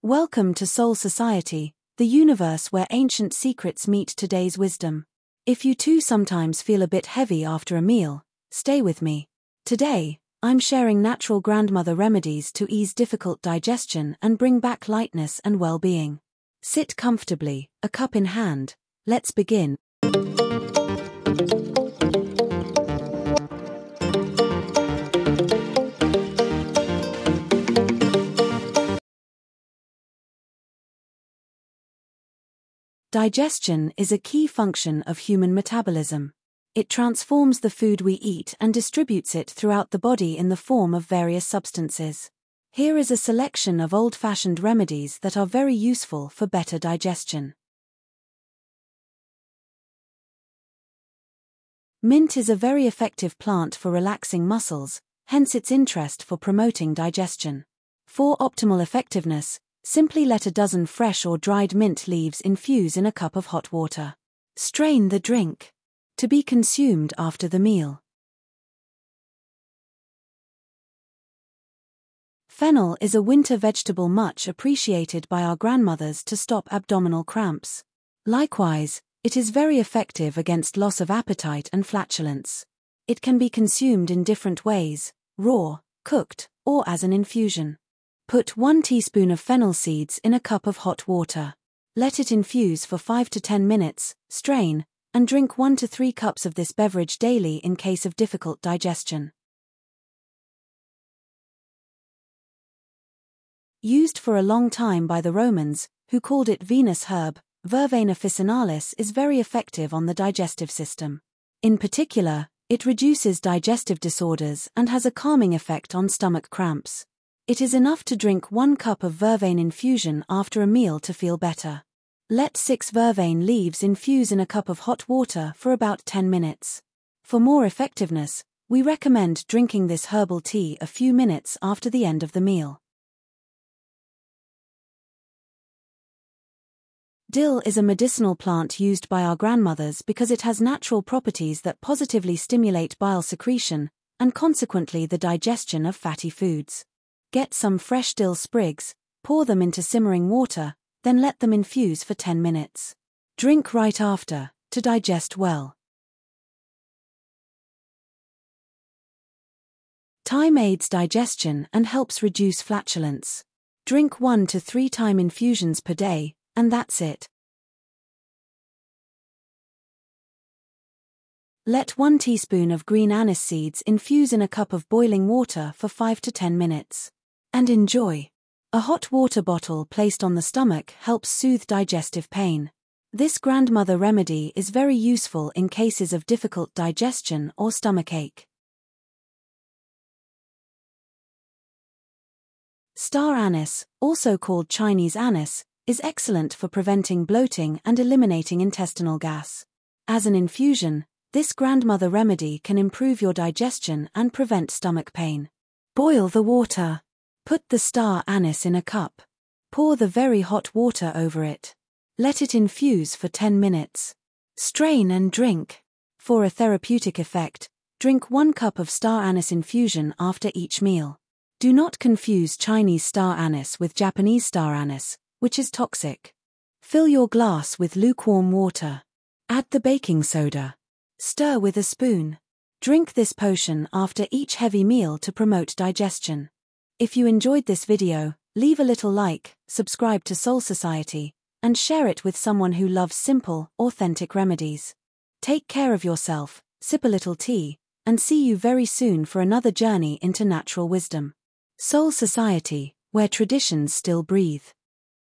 Welcome to Soul Society, the universe where ancient secrets meet today's wisdom. If you too sometimes feel a bit heavy after a meal, stay with me. Today, I'm sharing natural grandmother remedies to ease difficult digestion and bring back lightness and well-being. Sit comfortably, a cup in hand. Let's begin. Digestion is a key function of human metabolism. It transforms the food we eat and distributes it throughout the body in the form of various substances. Here is a selection of old-fashioned remedies that are very useful for better digestion. Mint is a very effective plant for relaxing muscles, hence its interest for promoting digestion. For optimal effectiveness, simply let a dozen fresh or dried mint leaves infuse in a cup of hot water. Strain the drink. To be consumed after the meal. Fennel is a winter vegetable much appreciated by our grandmothers to stop abdominal cramps. Likewise, it is very effective against loss of appetite and flatulence. It can be consumed in different ways, raw, cooked, or as an infusion. Put 1 teaspoon of fennel seeds in a cup of hot water. Let it infuse for 5 to 10 minutes, strain, and drink 1 to 3 cups of this beverage daily in case of difficult digestion. Used for a long time by the Romans, who called it Venus herb, Vervain officinalis is very effective on the digestive system. In particular, it reduces digestive disorders and has a calming effect on stomach cramps. It is enough to drink 1 cup of Vervain infusion after a meal to feel better. Let 6 Vervain leaves infuse in a cup of hot water for about 10 minutes. For more effectiveness, we recommend drinking this herbal tea a few minutes after the end of the meal. Dill is a medicinal plant used by our grandmothers because it has natural properties that positively stimulate bile secretion, and consequently the digestion of fatty foods. Get some fresh dill sprigs, pour them into simmering water, then let them infuse for 10 minutes. Drink right after, to digest well. Thyme aids digestion and helps reduce flatulence. Drink 1 to 3 thyme infusions per day, and that's it. Let 1 teaspoon of green anise seeds infuse in a cup of boiling water for 5 to 10 minutes. And enjoy. A hot water bottle placed on the stomach helps soothe digestive pain. This grandmother remedy is very useful in cases of difficult digestion or stomachache. Star anise, also called Chinese anise, is excellent for preventing bloating and eliminating intestinal gas. As an infusion, this grandmother remedy can improve your digestion and prevent stomach pain. Boil the water. Put the star anise in a cup. Pour the very hot water over it. Let it infuse for 10 minutes. Strain and drink. For a therapeutic effect, drink 1 cup of star anise infusion after each meal. Do not confuse Chinese star anise with Japanese star anise, which is toxic. Fill your glass with lukewarm water. Add the baking soda. Stir with a spoon. Drink this potion after each heavy meal to promote digestion. If you enjoyed this video, leave a little like, subscribe to Soul Society, and share it with someone who loves simple, authentic remedies. Take care of yourself, sip a little tea, and see you very soon for another journey into natural wisdom. Soul Society, where traditions still breathe.